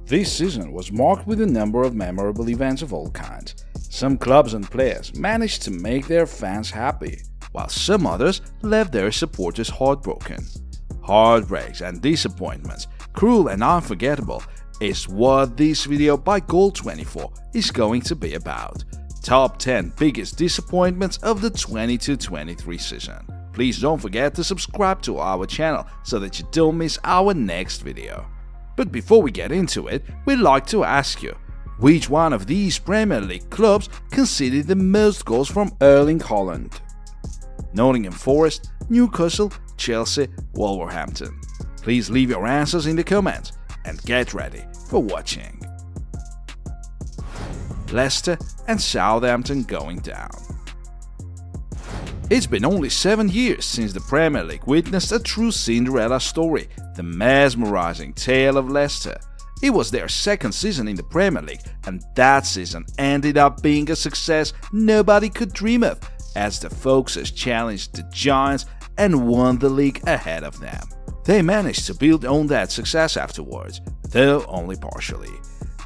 This season was marked with a number of memorable events of all kinds. Some clubs and players managed to make their fans happy, while some others left their supporters heartbroken. Heartbreaks and disappointments, cruel and unforgettable, is what this video by Goal24 is going to be about. Top 10 biggest disappointments of the 22-23 season. Please don't forget to subscribe to our channel so that you don't miss our next video. But before we get into it, we'd like to ask you, which one of these Premier League clubs conceded the most goals from Erling Haaland? Nottingham Forest, Newcastle, Chelsea, Wolverhampton. Please leave your answers in the comments and get ready for watching. Leicester and Southampton going down. It's been only 7 years since the Premier League witnessed a true Cinderella story, the mesmerizing tale of Leicester. It was their second season in the Premier League, and that season ended up being a success nobody could dream of, as the Foxes challenged the Giants and won the league ahead of them. They managed to build on that success afterwards, though only partially.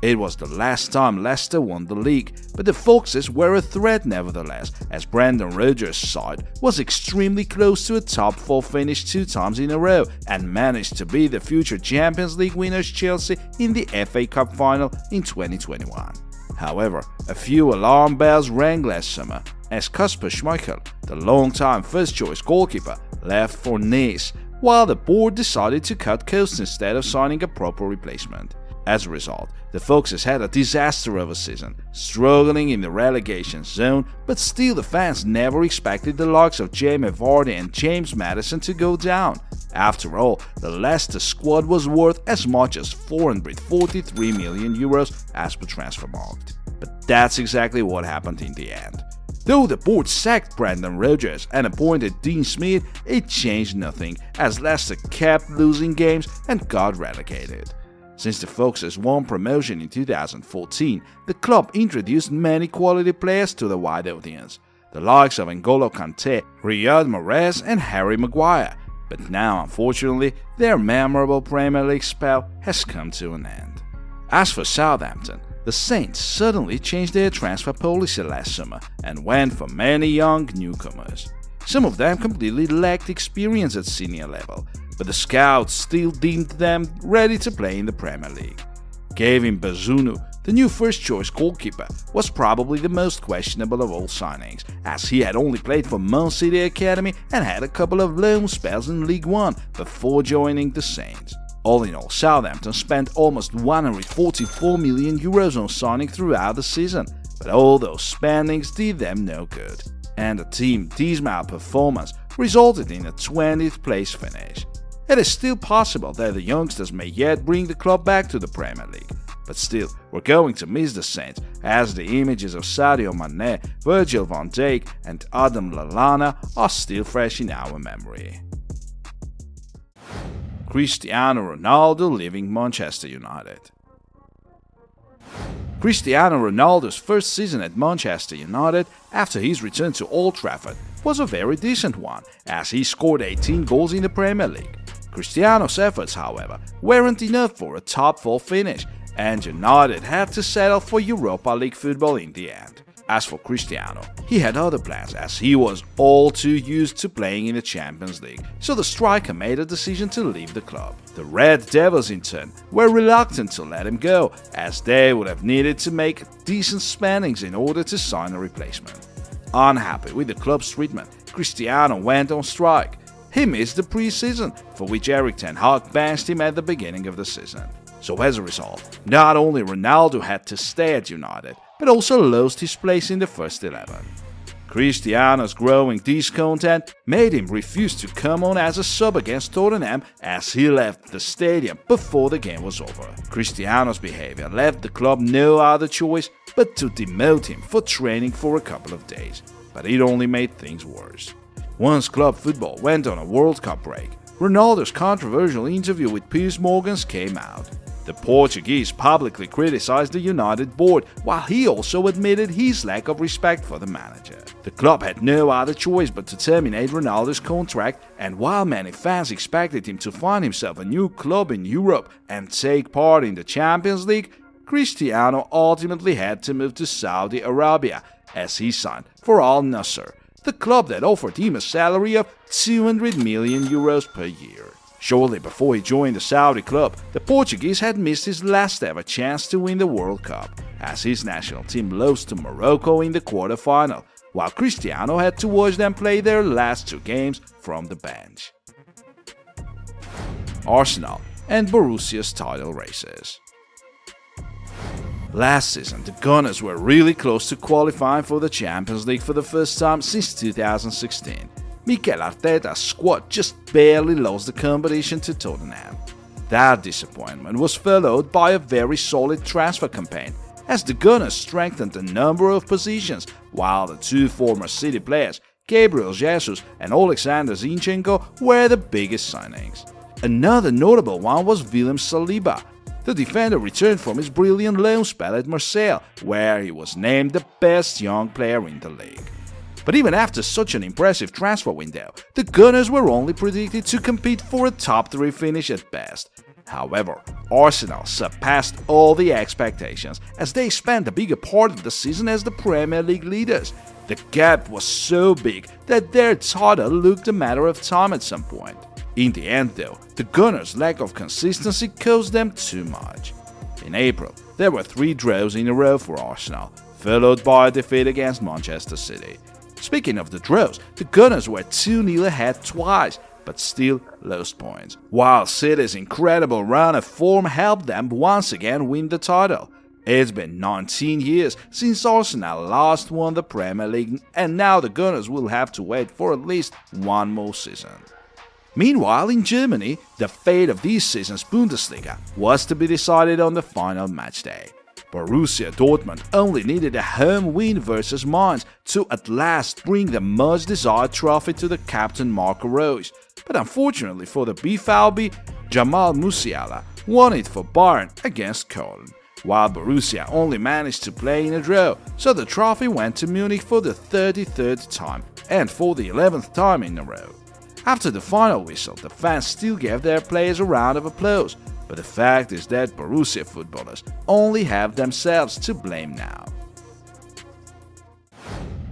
It was the last time Leicester won the league, but the Foxes were a threat nevertheless, as Brendan Rodgers' side was extremely close to a top 4 finish 2 times in a row and managed to beat the future Champions League winners Chelsea in the FA Cup final in 2021. However, a few alarm bells rang last summer as Kasper Schmeichel, the long-time first-choice goalkeeper, left for Nice, while the board decided to cut costs instead of signing a proper replacement. As a result, the Foxes had a disaster of a season, struggling in the relegation zone, but still the fans never expected the likes of Jamie Vardy and James Maddison to go down. After all, the Leicester squad was worth as much as €443 million as per Transfermarkt. But that's exactly what happened in the end. Though the board sacked Brendan Rodgers and appointed Dean Smith, it changed nothing, as Leicester kept losing games and got relegated. Since the Foxes won promotion in 2014, the club introduced many quality players to the wide audience, the likes of N'Golo Kante, Riyad Mahrez and Harry Maguire, but now unfortunately their memorable Premier League spell has come to an end. As for Southampton, the Saints suddenly changed their transfer policy last summer and went for many young newcomers. Some of them completely lacked experience at senior level, but the scouts still deemed them ready to play in the Premier League. Kevin Bazunu, the new first-choice goalkeeper, was probably the most questionable of all signings, as he had only played for Man City Academy and had a couple of loan spells in League One before joining the Saints. All in all, Southampton spent almost €144 million on signing throughout the season, but all those spendings did them no good, and the team's dismal performance resulted in a 20th place finish. It is still possible that the youngsters may yet bring the club back to the Premier League, but still, we're going to miss the Saints, as the images of Sadio Mane, Virgil van Dijk and Adam Lallana are still fresh in our memory. Cristiano Ronaldo leaving Manchester United. Cristiano Ronaldo's first season at Manchester United after his return to Old Trafford was a very decent one, as he scored 18 goals in the Premier League. Cristiano's efforts, however, weren't enough for a top 4 finish, and United had to settle for Europa League football in the end. As for Cristiano, he had other plans, as he was all too used to playing in the Champions League, so the striker made a decision to leave the club. The Red Devils, in turn, were reluctant to let him go, as they would have needed to make decent spendings in order to sign a replacement. Unhappy with the club's treatment, Cristiano went on strike. He missed the pre-season, for which Erik ten Hag benched him at the beginning of the season. So as a result, not only Ronaldo had to stay at United, but also lost his place in the first 11. Cristiano's growing discontent made him refuse to come on as a sub against Tottenham, as he left the stadium before the game was over. Cristiano's behavior left the club no other choice but to demote him for training for a couple of days, but it only made things worse. Once club football went on a World Cup break, Ronaldo's controversial interview with Piers Morgan came out. The Portuguese publicly criticized the United board, while he also admitted his lack of respect for the manager. The club had no other choice but to terminate Ronaldo's contract, and while many fans expected him to find himself a new club in Europe and take part in the Champions League, Cristiano ultimately had to move to Saudi Arabia, as he signed for Al Nassr, the club that offered him a salary of €200 million per year. Shortly before he joined the Saudi club, the Portuguese had missed his last ever chance to win the World Cup, as his national team lost to Morocco in the quarter-final, while Cristiano had to watch them play their last two games from the bench. Arsenal and Borussia's title races. Last season, the Gunners were really close to qualifying for the Champions League for the first time since 2016. Mikel Arteta's squad just barely lost the competition to Tottenham. That disappointment was followed by a very solid transfer campaign, as the Gunners strengthened a number of positions, while the two former City players, Gabriel Jesus and Alexander Zinchenko, were the biggest signings. Another notable one was William Saliba. The defender returned from his brilliant loan spell at Marseille, where he was named the best young player in the league. But even after such an impressive transfer window, the Gunners were only predicted to compete for a top 3 finish at best. However, Arsenal surpassed all the expectations, as they spent a bigger part of the season as the Premier League leaders. The gap was so big that their title looked a matter of time at some point. In the end though, the Gunners' lack of consistency cost them too much. In April, there were 3 draws in a row for Arsenal, followed by a defeat against Manchester City. Speaking of the draws, the Gunners were 2-0 ahead twice, but still lost points, while City's incredible run of form helped them once again win the title. It's been 19 years since Arsenal last won the Premier League, and now the Gunners will have to wait for at least one more season. Meanwhile, in Germany, the fate of this season's Bundesliga was to be decided on the final match day. Borussia Dortmund only needed a home win versus Mainz to at last bring the much-desired trophy to the captain Marco Reus, but unfortunately for the BVB, Jamal Musiala won it for Bayern against Köln, while Borussia only managed to play in a draw, so the trophy went to Munich for the 33rd time and for the 11th time in a row. After the final whistle, the fans still gave their players a round of applause, but the fact is that Borussia footballers only have themselves to blame now.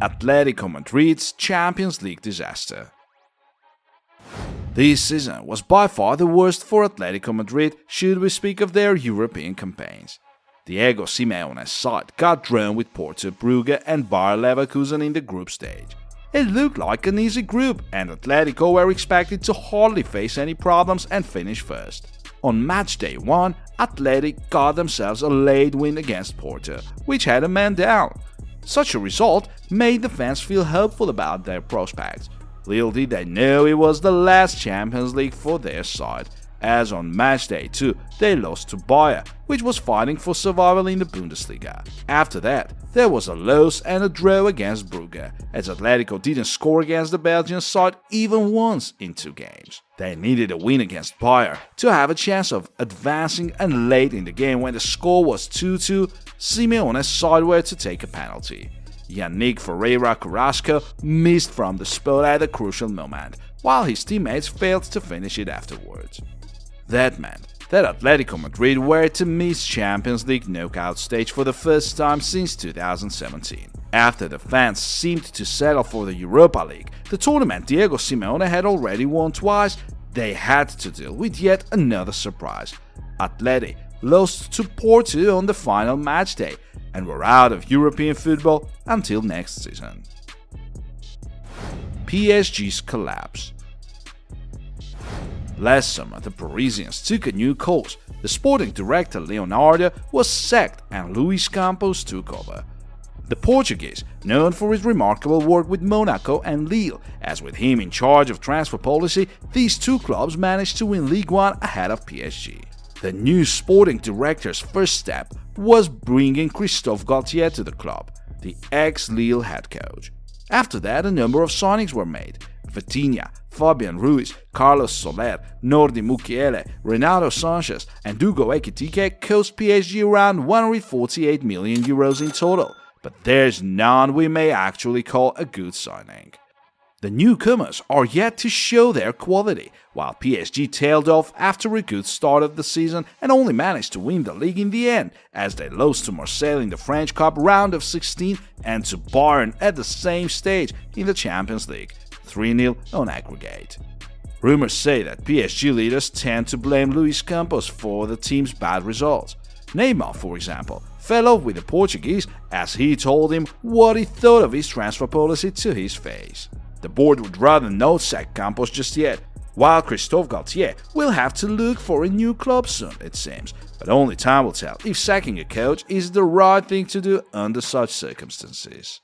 Atletico Madrid's Champions League disaster. This season was by far the worst for Atletico Madrid should we speak of their European campaigns. Diego Simeone's side got drawn with Porto, Brugge and Bayer Leverkusen in the group stage. It looked like an easy group, and Atletico were expected to hardly face any problems and finish first. On match day 1, Athletic got themselves a late win against Porto, which had a man down. Such a result made the fans feel hopeful about their prospects. Little did they know it was the last Champions League for their side, as on match day 2 they lost to Bayer, which was fighting for survival in the Bundesliga. After that, there was a loss and a draw against Brugge, as Atletico didn't score against the Belgian side even once in 2 games. They needed a win against Bayer to have a chance of advancing, and late in the game when the score was 2-2, Simeone's side were to take a penalty. Yannick Ferreira Carrasco missed from the spot at a crucial moment, while his teammates failed to finish it afterwards. That meant that Atletico Madrid were to miss Champions League knockout stage for the first time since 2017. After the fans seemed to settle for the Europa League, the tournament Diego Simeone had already won twice, they had to deal with yet another surprise. Atleti lost to Porto on the final match day and were out of European football until next season. PSG's collapse. Last summer, the Parisians took a new course. The sporting director Leonardo was sacked and Luis Campos took over. The Portuguese, known for his remarkable work with Monaco and Lille, as with him in charge of transfer policy, these two clubs managed to win Ligue 1 ahead of PSG. The new sporting director's first step was bringing Christophe Galtier to the club, the ex-Lille head coach. After that, a number of signings were made. Vitinha, Fabian Ruiz, Carlos Soler, Nordi Mukiele, Renato Sanchez, and Hugo Ekitike cost PSG around €148 million in total, but there's none we may actually call a good signing. The newcomers are yet to show their quality, while PSG tailed off after a good start of the season and only managed to win the league in the end, as they lost to Marseille in the French Cup round of 16 and to Bayern at the same stage in the Champions League, 3-0 on aggregate. Rumors say that PSG leaders tend to blame Luis Campos for the team's bad results. Neymar, for example, fell off with the Portuguese as he told him what he thought of his transfer policy to his face. The board would rather not sack Campos just yet, while Christophe Galtier will have to look for a new club soon, it seems, but only time will tell if sacking a coach is the right thing to do under such circumstances.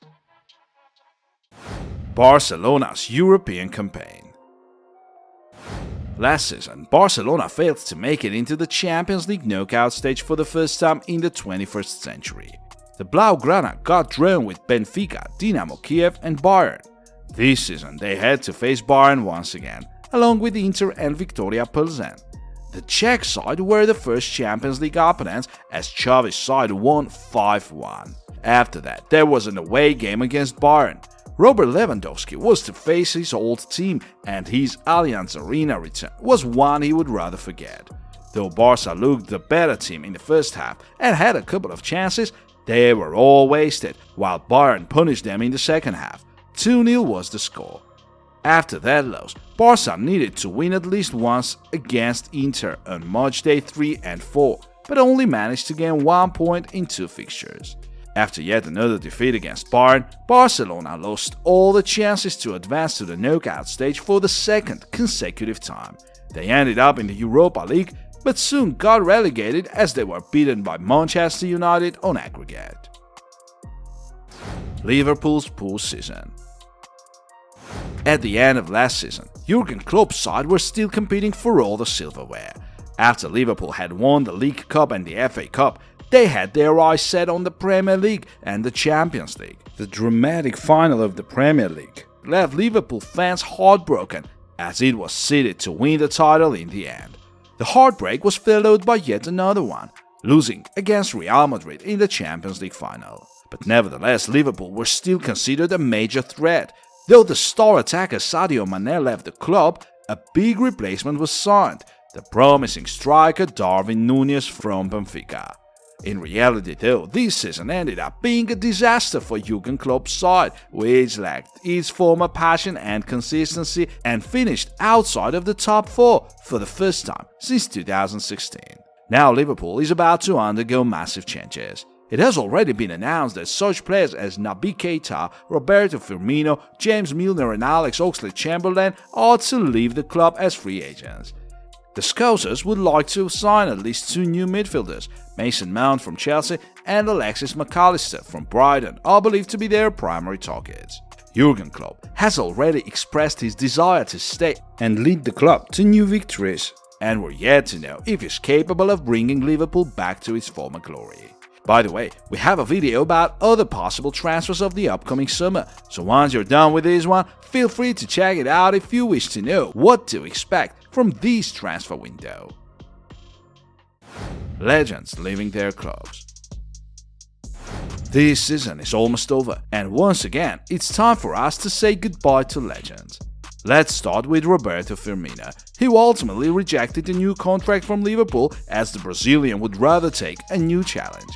Barcelona's European campaign. Last season, Barcelona failed to make it into the Champions League knockout stage for the first time in the 21st century. The Blaugrana got drawn with Benfica, Dinamo Kiev and Bayern. This season, they had to face Bayern once again, along with Inter and Viktoria Plzeň. The Czech side were the first Champions League opponents as Xavi's side won 5-1. After that, there was an away game against Bayern. Robert Lewandowski was to face his old team, and his Allianz Arena return was one he would rather forget. Though Barca looked the better team in the first half and had a couple of chances, they were all wasted, while Bayern punished them in the second half. 2-0 was the score. After that loss, Barca needed to win at least once against Inter on match day 3 and 4, but only managed to gain 1 point in 2 fixtures. After yet another defeat against Bayern, Barcelona lost all the chances to advance to the knockout stage for the second consecutive time. They ended up in the Europa League, but soon got relegated as they were beaten by Manchester United on aggregate. Liverpool's poor season. At the end of last season, Jurgen Klopp's side were still competing for all the silverware. After Liverpool had won the League Cup and the FA Cup, they had their eyes set on the Premier League and the Champions League. The dramatic final of the Premier League left Liverpool fans heartbroken as it was seeded to win the title in the end. The heartbreak was followed by yet another one, losing against Real Madrid in the Champions League final. But nevertheless, Liverpool were still considered a major threat. Though the star attacker Sadio Mane left the club, a big replacement was signed, the promising striker Darwin Núñez from Benfica. In reality though, this season ended up being a disaster for Jurgen Klopp's side, which lacked its former passion and consistency and finished outside of the top 4 for the first time since 2016. Now Liverpool is about to undergo massive changes. It has already been announced that such players as Naby Keita, Roberto Firmino, James Milner and Alex Oxlade-Chamberlain are to leave the club as free agents. The Scousers would like to sign at least 2 new midfielders. Mason Mount from Chelsea and Alexis McAllister from Brighton are believed to be their primary targets. Jurgen Klopp has already expressed his desire to stay and lead the club to new victories, and we're yet to know if he's capable of bringing Liverpool back to its former glory. By the way, we have a video about other possible transfers of the upcoming summer, so once you're done with this one, feel free to check it out if you wish to know what to expect from this transfer window. Legends leaving their clubs. This season is almost over, and once again, it's time for us to say goodbye to legends. Let's start with Roberto Firmino, who ultimately rejected a new contract from Liverpool as the Brazilian would rather take a new challenge.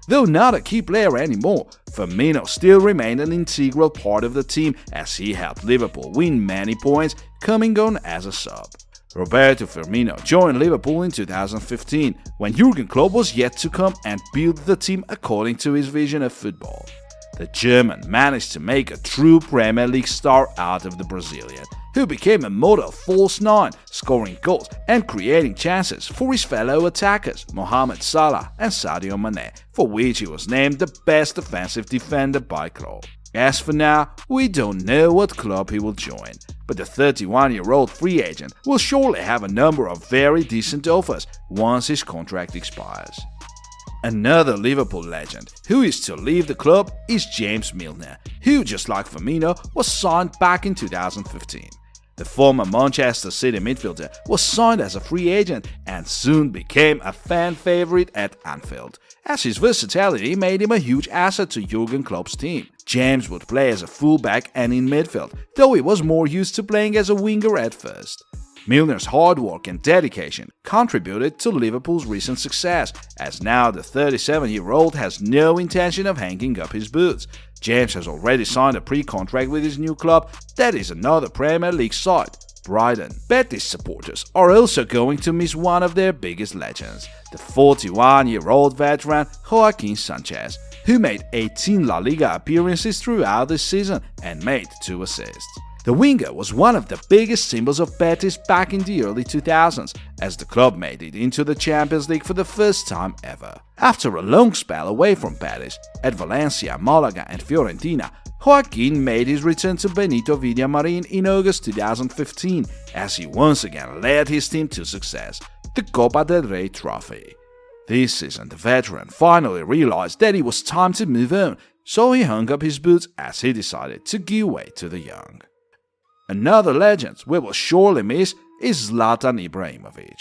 Though not a key player anymore, Firmino still remained an integral part of the team as he helped Liverpool win many points, coming on as a sub. Roberto Firmino joined Liverpool in 2015, when Jurgen Klopp was yet to come and build the team according to his vision of football. The German managed to make a true Premier League star out of the Brazilian, who became a model false 9, scoring goals and creating chances for his fellow attackers Mohamed Salah and Sadio Mane, for which he was named the best offensive defender by Klopp. As for now, we don't know what club he will join, but the 31-year-old free agent will surely have a number of very decent offers once his contract expires. Another Liverpool legend who is to leave the club is James Milner, who, just like Firmino, was signed back in 2015. The former Manchester City midfielder was signed as a free agent and soon became a fan favorite at Anfield, as his versatility made him a huge asset to Jurgen Klopp's team. James would play as a fullback and in midfield, though he was more used to playing as a winger at first. Milner's hard work and dedication contributed to Liverpool's recent success, as now the 37-year-old has no intention of hanging up his boots. James has already signed a pre-contract with his new club, that is another Premier League side, Brighton. Betis supporters are also going to miss one of their biggest legends, the 41-year-old veteran Joaquin Sanchez, who made 18 La Liga appearances throughout the season and made 2 assists. The winger was one of the biggest symbols of Betis back in the early 2000s, as the club made it into the Champions League for the first time ever. After a long spell away from Betis, at Valencia, Malaga and Fiorentina, Joaquin made his return to Benito Villamarin in August 2015, as he once again led his team to success, the Copa del Rey trophy. This season, the veteran finally realized that it was time to move on, so he hung up his boots as he decided to give way to the young. Another legend we will surely miss is Zlatan Ibrahimovic.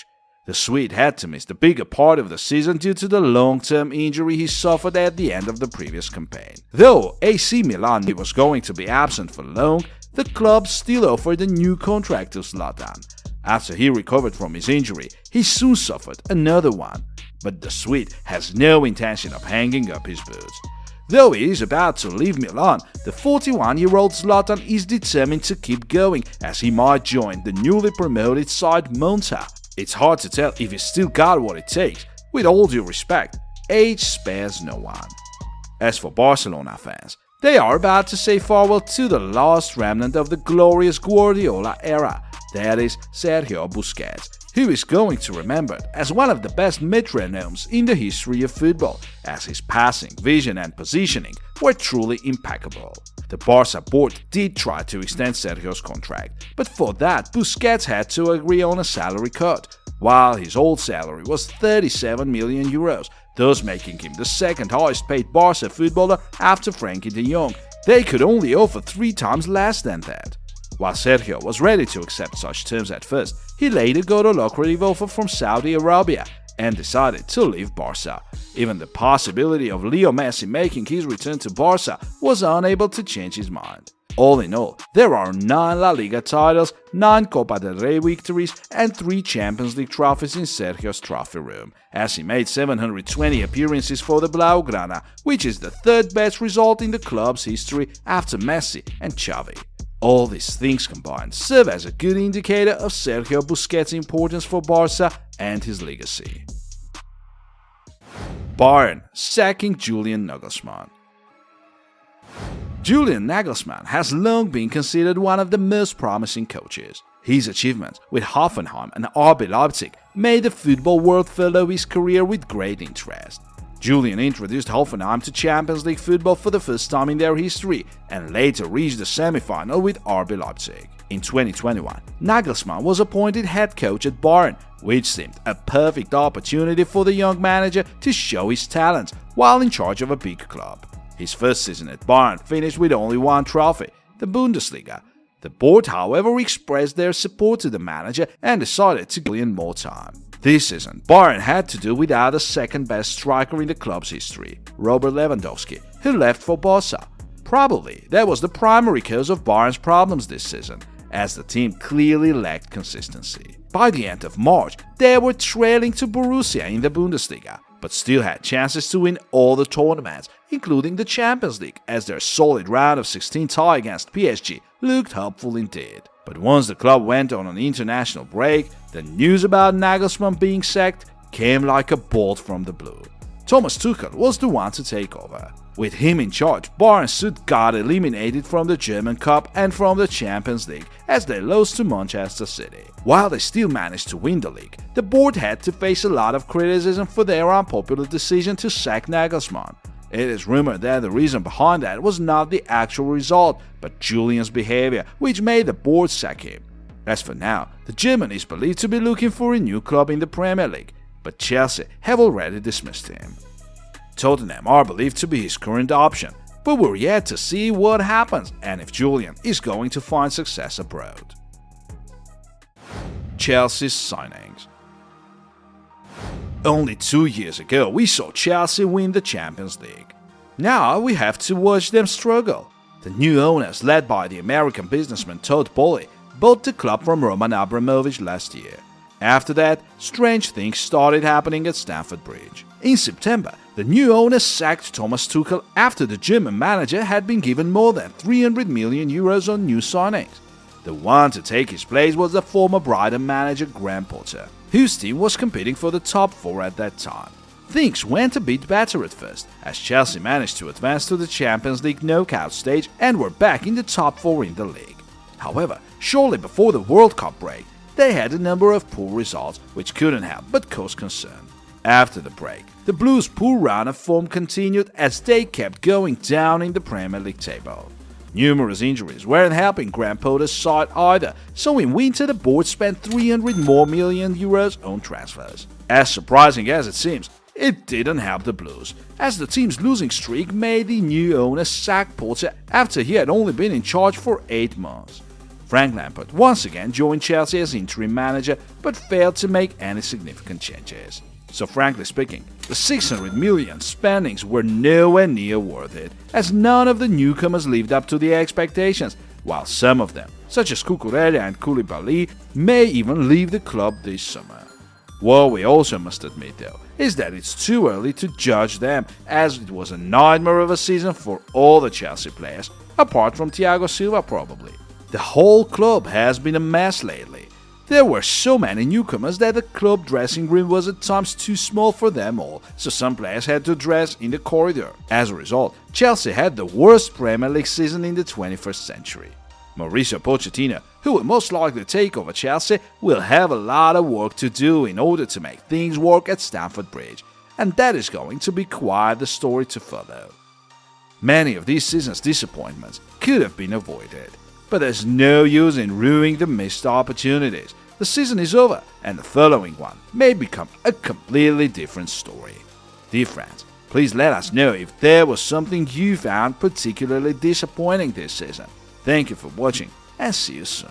The Swede had to miss the bigger part of the season due to the long-term injury he suffered at the end of the previous campaign. Though AC Milan was going to be absent for long, the club still offered a new contract to Zlatan. After he recovered from his injury, he soon suffered another one, but the Swede has no intention of hanging up his boots. Though he is about to leave Milan, the 41-year-old Zlatan is determined to keep going, as he might join the newly promoted side Monza. It's hard to tell if he's still got what it takes. With all due respect, age spares no one. As for Barcelona fans, they are about to say farewell to the last remnant of the glorious Guardiola era, that is Sergio Busquets, who is going to remembered as one of the best metronomes in the history of football, as his passing, vision and positioning were truly impeccable. The Barca board did try to extend Sergio's contract, but for that Busquets had to agree on a salary cut, while his old salary was 37 million euros, thus making him the second highest paid Barca footballer after Frankie de Jong. They could only offer 3 times less than that. While Sergio was ready to accept such terms at first, he later got a lucrative offer from Saudi Arabia and decided to leave Barca. Even the possibility of Leo Messi making his return to Barca was unable to change his mind. All in all, there are 9 La Liga titles, 9 Copa del Rey victories and 3 Champions League trophies in Sergio's trophy room, as he made 720 appearances for the Blaugrana, which is the 3rd best result in the club's history after Messi and Xavi. All these things combined serve as a good indicator of Sergio Busquets' importance for Barca and his legacy. Bayern sacking Julian Nagelsmann. Julian Nagelsmann has long been considered one of the most promising coaches. His achievements with Hoffenheim and RB Leipzig made the football world follow his career with great interest. Julian introduced Hoffenheim to Champions League football for the first time in their history and later reached the semi-final with RB Leipzig. In 2021, Nagelsmann was appointed head coach at Bayern, which seemed a perfect opportunity for the young manager to show his talents while in charge of a big club. His first season at Bayern finished with only 1 trophy, the Bundesliga. The board, however, expressed their support to the manager and decided to give him more time. This season, Bayern had to do without the second-best striker in the club's history, Robert Lewandowski, who left for Barca. Probably that was the primary cause of Bayern's problems this season, as the team clearly lacked consistency. By the end of March, they were trailing to Borussia in the Bundesliga, but still had chances to win all the tournaments, including the Champions League, as their solid round of 16 tie against PSG looked hopeful indeed. But once the club went on an international break, the news about Nagelsmann being sacked came like a bolt from the blue. Thomas Tuchel was the one to take over. With him in charge, Bayern soon got eliminated from the German Cup and from the Champions League as they lost to Manchester City. While they still managed to win the league, the board had to face a lot of criticism for their unpopular decision to sack Nagelsmann. It is rumored that the reason behind that was not the actual result, but Julian's behavior, which made the board sack him. As for now, the German is believed to be looking for a new club in the Premier League, but Chelsea have already dismissed him. Tottenham are believed to be his current option, but we're yet to see what happens and if Julian is going to find success abroad. Chelsea's signings. Only 2 years ago, we saw Chelsea win the Champions League. Now we have to watch them struggle. The new owners, led by the American businessman Todd Boehly, bought the club from Roman Abramovich last year. After that, strange things started happening at Stamford Bridge. In September, the new owners sacked Thomas Tuchel after the German manager had been given more than 300 million euros on new signings. The one to take his place was the former Brighton manager Graham Potter, whose team was competing for the top 4 at that time. Things went a bit better at first, as Chelsea managed to advance to the Champions League knockout stage and were back in the top 4 in the league. However, shortly before the World Cup break, they had a number of poor results which couldn't help but cause concern. After the break, the Blues' poor run of form continued as they kept going down in the Premier League table. Numerous injuries weren't helping Graham Potter's side either, so in winter the board spent 300 more million euros on transfers. As surprising as it seems, it didn't help the Blues, as the team's losing streak made the new owner sack Potter after he had only been in charge for 8 months. Frank Lampard once again joined Chelsea as interim manager, but failed to make any significant changes. So frankly speaking, the 600 million spendings were nowhere near worth it, as none of the newcomers lived up to the expectations, while some of them, such as Cucurella and Koulibaly, may even leave the club this summer. What we also must admit though, is that it's too early to judge them, as it was a nightmare of a season for all the Chelsea players, apart from Thiago Silva probably. The whole club has been a mess lately. There were so many newcomers that the club dressing room was at times too small for them all, so some players had to dress in the corridor. As a result, Chelsea had the worst Premier League season in the 21st century. Mauricio Pochettino, who will most likely take over Chelsea, will have a lot of work to do in order to make things work at Stamford Bridge, and that is going to be quite the story to follow. Many of this season's disappointments could have been avoided, but there's no use in ruining the missed opportunities. The season is over, and the following one may become a completely different story. Dear friends, please let us know if there was something you found particularly disappointing this season. Thank you for watching, and see you soon.